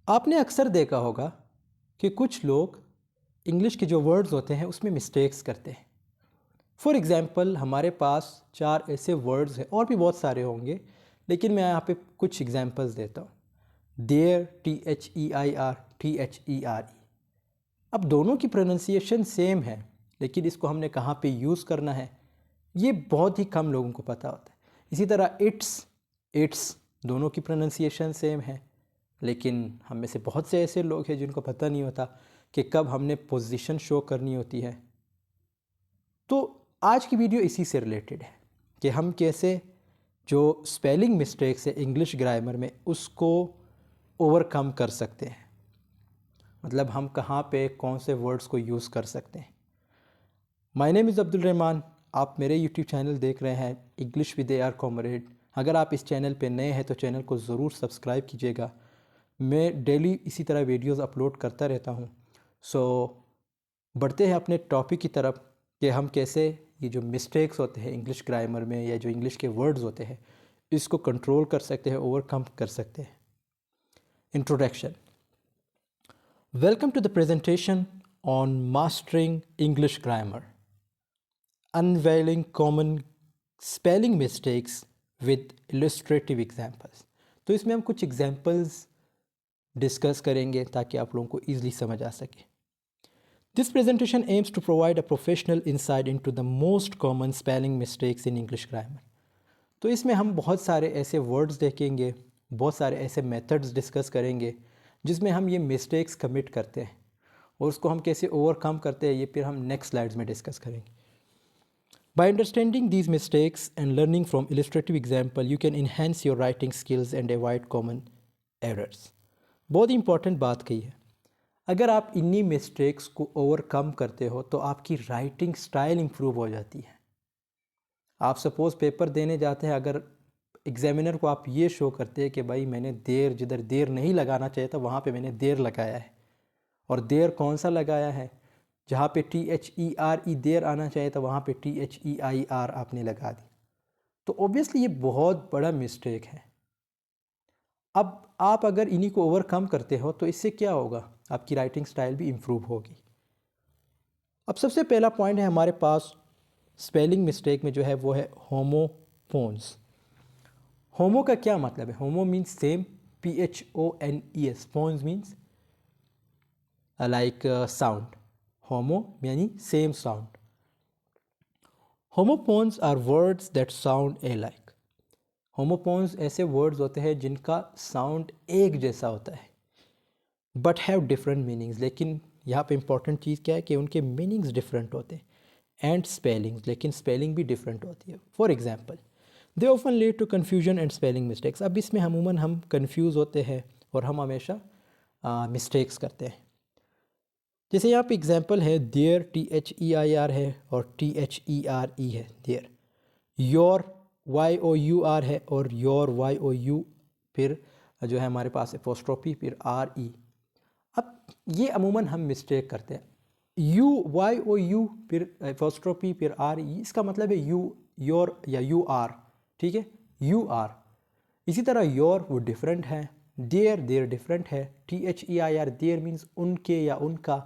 आपने अक्सर देखा होगा कि कुछ लोग इंग्लिश के जो वर्ड्स होते हैं उसमें मिस्टेक्स करते हैं। फॉर एग्ज़ाम्पल हमारे पास 4 ऐसे वर्ड्स हैं, और भी बहुत सारे होंगे, लेकिन मैं यहाँ पे कुछ एग्जांपल्स देता हूँ। There, THEIR, THERE। अब दोनों की प्रोनाउंसिएशन सेम है, लेकिन इसको हमने कहाँ पे यूज़ करना है ये बहुत ही कम लोगों को पता होता है। इसी तरह इट्स दोनों की प्रोनाउंसिएशन सेम है, लेकिन हम में से बहुत से ऐसे लोग हैं जिनको पता नहीं होता कि कब हमने पोजीशन शो करनी होती है। तो आज की वीडियो इसी से रिलेटेड है कि हम कैसे जो स्पेलिंग मिस्टेक्स है इंग्लिश ग्रामर में उसको ओवरकम कर सकते हैं। मतलब हम कहाँ पे कौन से वर्ड्स को यूज़ कर सकते हैं। My name is Abdul Rahman. आप मेरे यूट्यूब चैनल देख रहे हैं इंग्लिश विद AR कॉमरेड। अगर आप इस चैनल पे नए हैं तो चैनल को ज़रूर सब्सक्राइब कीजिएगा। मैं डेली इसी तरह वीडियोस अपलोड करता रहता हूँ। सो बढ़ते हैं अपने टॉपिक की तरफ कि हम कैसे ये जो मिस्टेक्स होते हैं इंग्लिश ग्रामर में या जो इंग्लिश के वर्ड्स होते हैं इसको कंट्रोल कर सकते हैं, ओवरकम कर सकते हैं। Introduction. Welcome to the presentation on mastering English grammar, unveiling common spelling mistakes with illustrative examples. तो इसमें हम कुछ एग्जाम्पल्स डिस्कस करेंगे ताकि आप लोगों को ईजिली समझ आ सके। This presentation aims to provide a professional insight into the most common spelling mistakes in English grammar. तो इसमें हम बहुत सारे ऐसे वर्ड्स देखेंगे, बहुत सारे ऐसे मेथड्स डिस्कस करेंगे जिसमें हम ये मिस्टेक्स कमिट करते हैं और उसको हम कैसे ओवरकम करते हैं ये फिर हम नेक्स्ट स्लाइड्स में डिस्कस करेंगे। By understanding these mistakes and learning from illustrative example, you can enhance your writing skills and avoid common errors. बहुत इंपॉर्टेंट बात कही है। अगर आप इन्हीं मिस्टेक्स को ओवरकम करते हो तो आपकी राइटिंग स्टाइल इंप्रूव हो जाती है। आप सपोज़ पेपर देने जाते हैं, अगर एग्जामिनर को आप ये शो करते हैं कि भाई मैंने देर, जिधर देर नहीं लगाना चाहिए था वहाँ पे मैंने देर लगाया है, और देर कौन सा लगाया है, जहाँ पे THERE देर आना चाहिए था वहाँ पे THEIR आपने लगा दी, तो ऑब्वियसली ये बहुत बड़ा मिस्टेक है। अब आप अगर इन्हीं को ओवरकम करते हो तो इससे क्या होगा, आपकी राइटिंग स्टाइल भी इम्प्रूव होगी। अब सबसे पहला पॉइंट है हमारे पास स्पेलिंग मिस्टेक में जो है वो है होमोफोन्स। होमो का क्या मतलब है? Homo means same, PHONES। Phones means like sound. Homo यानी same sound. Homophones are words that sound alike। Homophones ऐसे वर्ड्स होते हैं जिनका साउंड एक जैसा होता है बट हैव डिफरेंट मीनिंग्स। लेकिन यहाँ पे इंपॉर्टेंट चीज़ क्या है कि उनके मीनिंग्स डिफरेंट होते हैं एंड स्पेलिंग्स, लेकिन स्पेलिंग भी डिफरेंट होती है। For example, they often lead to confusion and spelling mistakes. अब इसमें अमूमन हम कंफ्यूज होते हैं और हम हमेशा मिस्टेक्स करते हैं। जैसे यहाँ पे एग्जांपल है, देयर THEIR है और THERE है देयर। योर YOUR है और योर YOU, फिर जो है हमारे पास एपोस्ट्रोफी, फिर RE। अब ये अमूमन हम मिस्टेक करते हैं। YOU फिर एपोस्ट्रोफी फिर RE, इसका मतलब है यू, योर या UR, ठीक है, UR। इसी तरह योर वो डिफरेंट है, देयर डिफरेंट है। THEIR देयर मीन्स उनके या उनका,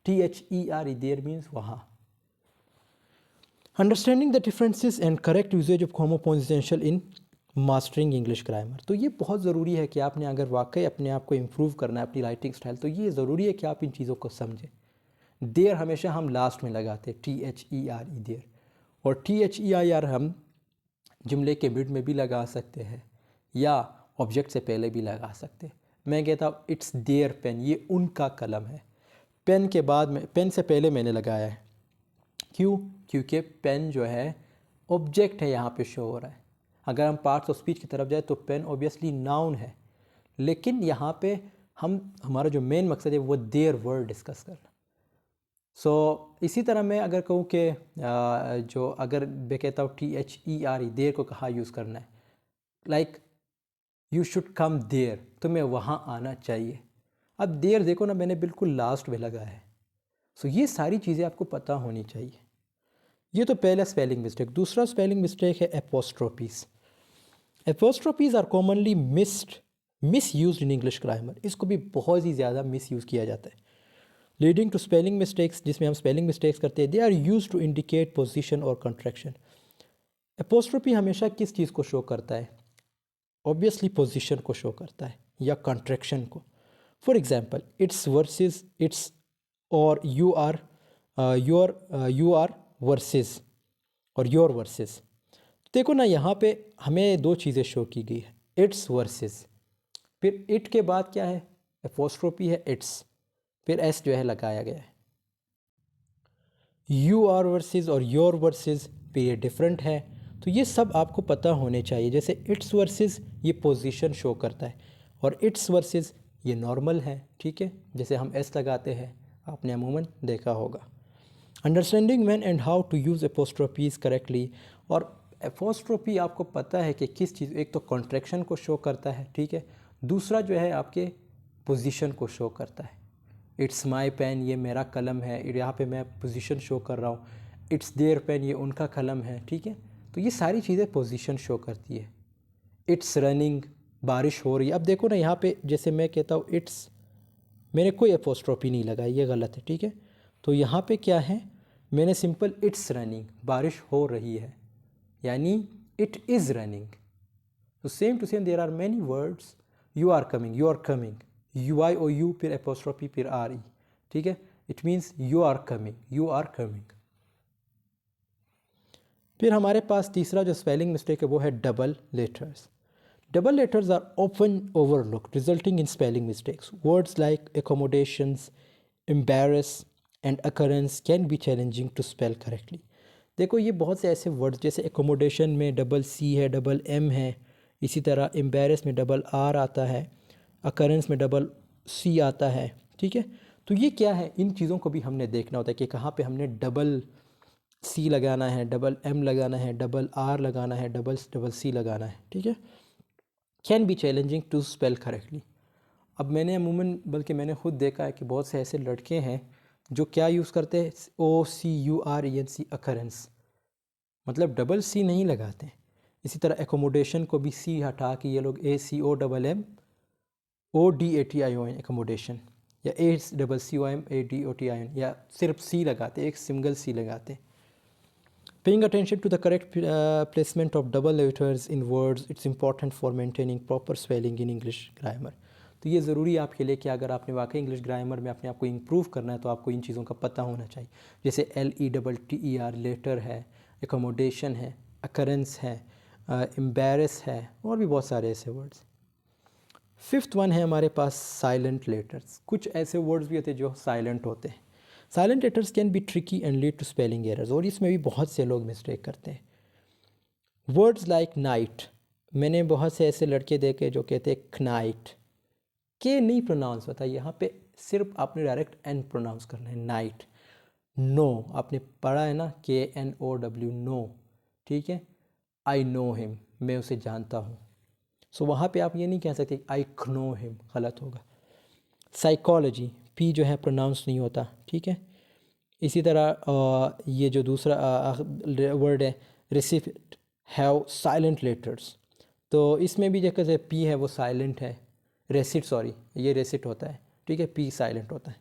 THERE देयर मीन्स वहाँ। Understanding the differences and correct usage of homophones essential in mastering English grammar. तो ये बहुत ज़रूरी है कि आपने अगर वाकई अपने आप को इम्प्रूव करना है, अपनी राइटिंग स्टाइल, तो ये ज़रूरी है कि आप इन चीज़ों को समझें। देयर हमेशा हम लास्ट में लगाते हैं, THERE देयर, और THEIR हम जुमले के मिड में भी लगा सकते हैं या ऑब्जेक्ट से पहले भी लगा सकते हैं। मैं कहता हूँ इट्स देयर पेन, ये उनका कलम है। पेन के बाद में, पेन से पहले मैंने लगाया है, क्यों? क्योंकि पेन जो है ऑब्जेक्ट है, यहाँ पे शो हो रहा है। अगर हम पार्ट्स ऑफ स्पीच की तरफ जाए तो पेन ऑब्वियसली नाउन है, लेकिन यहाँ पे हमारा जो मेन मकसद है वो देयर वर्ड डिस्कस करना। इसी तरह मैं अगर कहूँ कि जो अगर मैं कहता हूँ THERE देयर को कहाँ यूज़ करना है, like you should come there, तुम्हें वहाँ आना चाहिए। अब देयर देखो ना, मैंने बिल्कुल लास्ट में लगाया है। ये सारी चीज़ें आपको पता होनी चाहिए। ये तो पहला स्पेलिंग मिस्टेक। दूसरा स्पेलिंग मिस्टेक है apostrophes. Apostrophes are commonly missed misuse in English grammar, इसको भी बहुत ही ज़्यादा मिस यूज़ किया जाता है। लीडिंग टू स्पेलिंग मिस्टेक्स, जिसमें हम स्पेलिंग मिस्टेक्स करते हैं, they are use to indicate position और कंट्रैक्शन। एपोस्ट्रोफी हमेशा किस चीज़ को शो करता है? ऑब्वियसली पोजिशन को शो करता है या कंट्रैक्शन को। For example, it's versus it's, और यू आर वर्सेस और योर वर्सेस। देखो ना, यहाँ पे हमें दो चीज़ें शो की गई है, इट्स वर्सेस, फिर इट के बाद क्या है? एपोस्ट्रोफी है इट्स, फिर एस जो है लगाया गया है। यू आर वर्सेस और योर वर्सेस पे ये डिफरेंट है, तो ये सब आपको पता होने चाहिए। जैसे इट्स वर्सेस ये पोजीशन शो करता है, और इट्स वर्सेस ये नॉर्मल है, ठीक है, जैसे हम एस लगाते हैं, आपने अमूमन देखा होगा। Understanding when and how to use apostrophes correctly, और एपोस्ट्रोफी आपको पता है कि किस चीज़, एक तो कॉन्ट्रैक्शन को शो करता है, ठीक है, दूसरा जो है आपके पोजीशन को शो करता है। इट्स माई पेन, ये मेरा कलम है, यहाँ पे मैं पोजीशन शो कर रहा हूँ। इट्स देयर पेन, ये उनका कलम है, ठीक है, तो ये सारी चीज़ें पोजीशन शो करती है। इट्स रनिंग, बारिश हो रही है। अब देखो ना, यहाँ पे जैसे मैं कहता हूँ इट्स, मैंने कोई एपोस्ट्रोफी नहीं लगाई, ये गलत है, ठीक है, तो यहाँ पे क्या है, मैंने सिंपल इट्स रनिंग, बारिश हो रही है, यानी इट इज़ रनिंग। तो same to same there are many words, you are coming, U I O U, फिर एपोस्ट्रोफी, फिर आर ई, ठीक है, it means you are coming. फिर हमारे पास तीसरा जो स्पेलिंग मिस्टेक है वो है double letters. Double letters are often overlooked, resulting in spelling mistakes. Words like accommodations, embarrass, and occurrence can be challenging to spell correctly. देखो, ये बहुत से ऐसे वर्ड्स, जैसे accommodation में डबल सी है, डबल एम है, इसी तरह embarrass में डबल आर आता है, occurrence में डबल सी आता है, ठीक है, तो ये क्या है, इन चीज़ों को भी हमने देखना होता है कि कहाँ पे हमने डबल सी लगाना है, डबल एम लगाना है, डबल आर लगाना है, डबल सी लगाना है, ठीक है। Can be challenging to spell correctly. अब मैंने अमूमन, बल्कि मैंने ख़ुद देखा है कि बहुत से ऐसे लड़के हैं जो क्या यूज़ करते हैं, OCURENC, अकरेंस, मतलब डबल सी नहीं लगाते। इसी तरह एकोमोडेशन को भी सी हटा के ये लोग ACOMMODATION एकोमोडेशन, या ACCOMADOTION, या सिर्फ सी लगाते, एक सिंगल सी लगाते। Paying attention to the correct placement of double letters in words, it's important for maintaining proper spelling in English grammar. तो ये ज़रूरी है आपके लिए कि अगर आपने वाकई इंग्लिश ग्रामर में अपने आप को इम्प्रूव करना है तो आपको इन चीज़ों का पता होना चाहिए। जैसे LETTER लेटर है, एकोमोडेशन है, अकरेंस है, एम्बेरस है, और भी बहुत सारे ऐसे वर्ड्स। फिफ्थ वन है हमारे पास साइलेंट लेटर्स। कुछ ऐसे वर्ड्स भी होते हैं जो साइलेंट होते हैं। Silent letters can be tricky and lead to spelling errors, और इसमें भी बहुत से लोग मिस्टेक करते हैं। वर्ड्स लाइक नाइट, मैंने बहुत से ऐसे लड़के देखे जो कहते हैं खनाइट, के नहीं प्रोनाउंस होता, यहाँ पे सिर्फ आपने डायरेक्ट एन प्रोनाउंस करना है, नाइट। नो आपने पढ़ा है ना, KNOW, नो, ठीक है। आई नो हिम, मैं उसे जानता हूँ, सो वहाँ पे आप ये नहीं कह सकते आई नो हिम, गलत होगा। साइकोलॉजी, पी जो है प्रोनाउंस नहीं होता, ठीक है। इसी तरह ये जो दूसरा वर्ड है रिसिप्ट, हैव साइलेंट लेटर्स, तो इसमें भी जैसे पी है वो साइलेंट है, रेसिट, सॉरी ये रेसिट होता है, ठीक है, पी साइलेंट होता है।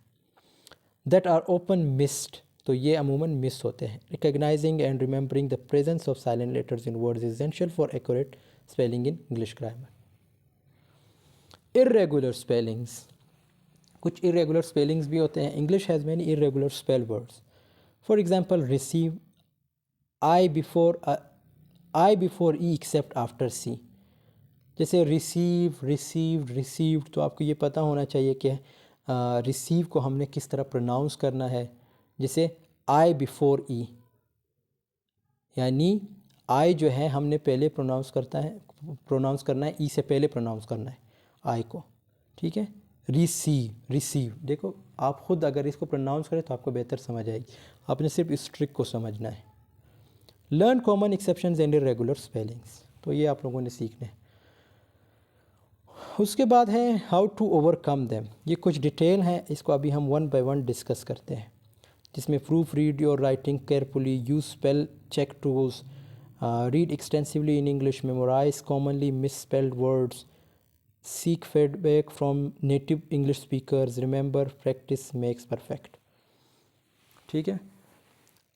दैट आर ओपन मिस्ड, तो ये अमूमन मिस होते हैं। Recognising and remembering the presence of silent letters in words is essential for accurate spelling in English grammar. Irregular spellings, कुछ इरेगुलर स्पेलिंग्स भी होते हैं। English has many irregular spell words. For example, receive, I before E except after C. जैसे receive, received, received, तो आपको ये पता होना चाहिए कि रिसीव को हमने किस तरह प्रोनाउंस करना है। जैसे आई बिफोर ई, यानी आई जो है हमने पहले प्रोनाउंस करना है, ई से पहले प्रोनाउंस करना है आई को, ठीक है। रिसीव, देखो आप ख़ुद अगर इसको प्रोनाउंस करें तो आपको बेहतर समझ आएगी, आपने सिर्फ इस ट्रिक को समझना है। Learn common exceptions and irregular spellings, तो ये आप लोगों ने सीखना है। उसके बाद है हाउ टू ओवरकम देम, ये कुछ डिटेल है, इसको अभी हम वन बाय वन डिस्कस करते हैं, जिसमें proofread your writing carefully, use spell check tools, read extensively in English, memorise commonly misspelled words, seek feedback from native English speakers, remember practice makes perfect. ठीक है।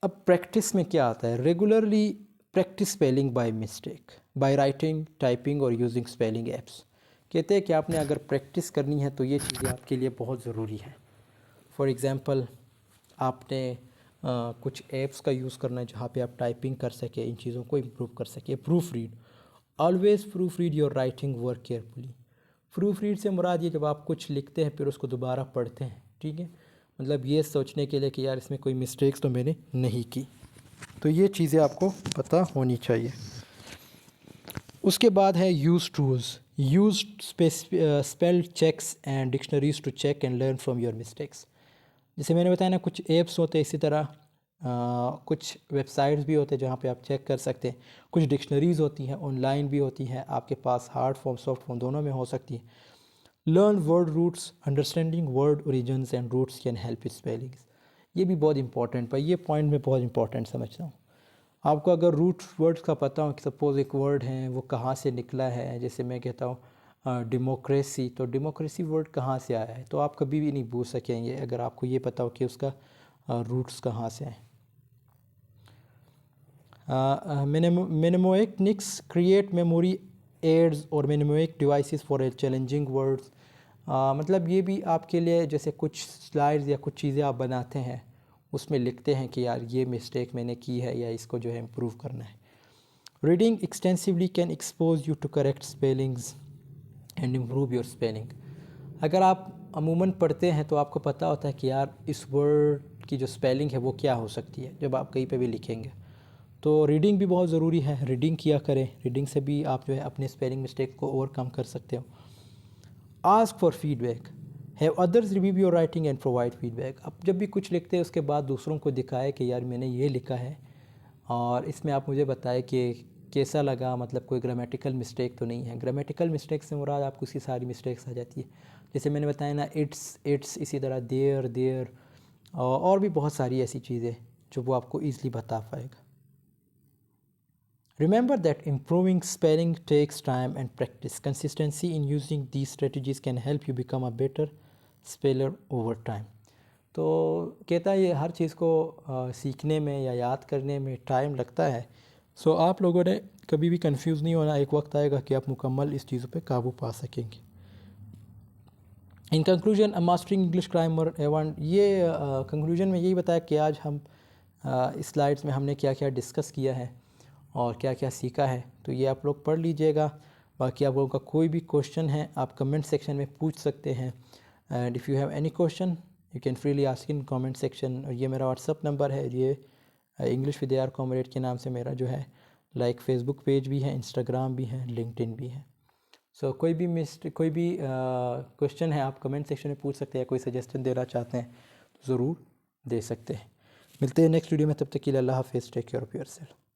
अब practice में क्या आता है? Regularly practice spelling by mistake, by writing, typing और using spelling apps. कहते हैं कि आपने अगर प्रैक्टिस करनी है तो ये चीज़ें आपके लिए बहुत ज़रूरी है। फॉर एग्ज़ाम्पल, आपने कुछ ऐप्स का यूज़ करना है जहाँ पे आप टाइपिंग कर सके, इन चीज़ों को इम्प्रूव कर सके। Proof read, always proof read your writing work carefully. Proof read से मुराद ये जब आप कुछ लिखते हैं फिर उसको दोबारा पढ़ते हैं, ठीक है, मतलब ये सोचने के लिए कि यार इसमें कोई मिस्टेक्स तो मैंने नहीं की। तो ये चीज़ें आपको पता होनी चाहिए। उसके बाद है use tools, use spell checks and dictionaries to check and learn from your mistakes. जैसे मैंने बताया ना, कुछ ऐप्स होते हैं इसी तरह, कुछ वेबसाइट्स भी होते हैं जहाँ पे आप चेक कर सकते हैं। कुछ डिक्शनरीज़ होती हैं, ऑनलाइन भी होती हैं, आपके पास हार्ड फॉर्म सॉफ्ट फॉर्म दोनों में हो सकती है। Learn word roots, understanding word origins and roots can help spellings. ये भी बहुत इंपॉर्टेंट, पर ये पॉइंट मैं बहुत इंपॉर्टेंट समझता हूँ। आपको अगर रूट वर्ड्स का पता हो कि सपोज़ एक वर्ड है वो कहाँ से निकला है, जैसे मैं कहता हूँ डेमोक्रेसी, तो डेमोक्रेसी वर्ड कहाँ से आया है, तो आप कभी भी नहीं पूछ सकेंगे अगर आपको ये पता हो कि उसका रूट्स कहाँ से हैं। मेनेमोइक्स क्रिएट मेमोरी एड्स और मेनेमोइक डिवाइसेस फॉर चैलेंजिंग वर्ड्स। मतलब ये भी आपके लिए, जैसे कुछ स्लाइड्स या कुछ चीज़ें आप बनाते हैं उसमें लिखते हैं कि यार ये मिस्टेक मैंने की है या इसको जो है इम्प्रूव करना है। Reading extensively can expose you to correct spellings and improve your spelling. अगर आप अमूमन पढ़ते हैं तो आपको पता होता है कि यार इस वर्ड की जो स्पेलिंग है वो क्या हो सकती है जब आप कहीं पे भी लिखेंगे। तो रीडिंग भी बहुत ज़रूरी है, रीडिंग किया करें, रीडिंग से भी आप जो है अपने स्पेलिंग मिस्टेक को ओवरकम कर सकते हो। Ask for feedback, have others review your writing and provide feedback. अब जब भी कुछ लिखते हैं उसके बाद दूसरों को दिखाए कि यार मैंने ये लिखा है और इसमें आप मुझे बताएं कि कैसा लगा, मतलब कोई ग्रामेटिकल मिस्टेक तो नहीं है। ग्रामेटिकल मिस्टेक से मुराद आपको उसकी सारी मिस्टेक्स आ जाती है, जैसे मैंने बताया ना, इट्स, इसी तरह देयर और भी बहुत सारी ऐसी चीज़ें जो वो आपको ईज़िली बता पाएगा। Remember that improving spelling takes time and practice. Consistency in using these strategies can help you become a better speller over time. तो कहता है ये हर चीज़ को सीखने में या याद करने में टाइम लगता है। सो आप लोगों ने कभी भी कंफ्यूज नहीं होना, एक वक्त आएगा कि आप मुकम्मल इस चीज़ों पे काबू पा सकेंगे। In conclusion, mastering English grammar एवं ये कंक्लूजन में यही बताया कि आज हम इस स्लाइड्स में हमने क्या क्या डिस्कस किया है और क्या क्या सीखा है, तो ये आप लोग पढ़ लीजिएगा। बाकी आप लोगों का कोई भी क्वेश्चन है आप कमेंट सेक्शन में पूछ सकते हैं। And if you have any question you can freely ask in comment section. और ये मेरा व्हाट्सअप नंबर है, ये इंग्लिश विद AR कॉमरेड के नाम से मेरा जो है लाइक फेसबुक पेज भी है, इंस्टाग्राम भी है, लिंक्डइन भी है। सो कोई भी क्वेश्चन है आप कमेंट सेक्शन में पूछ सकते हैं, कोई सजेशन देना चाहते हैं तो ज़रूर दे सकते हैं। मिलते हैं नेक्स्ट वीडियो में, तब तक के लिए अल्लाह हाफ़िज़, टेक केयर ऑफ़ योरसेल्फ।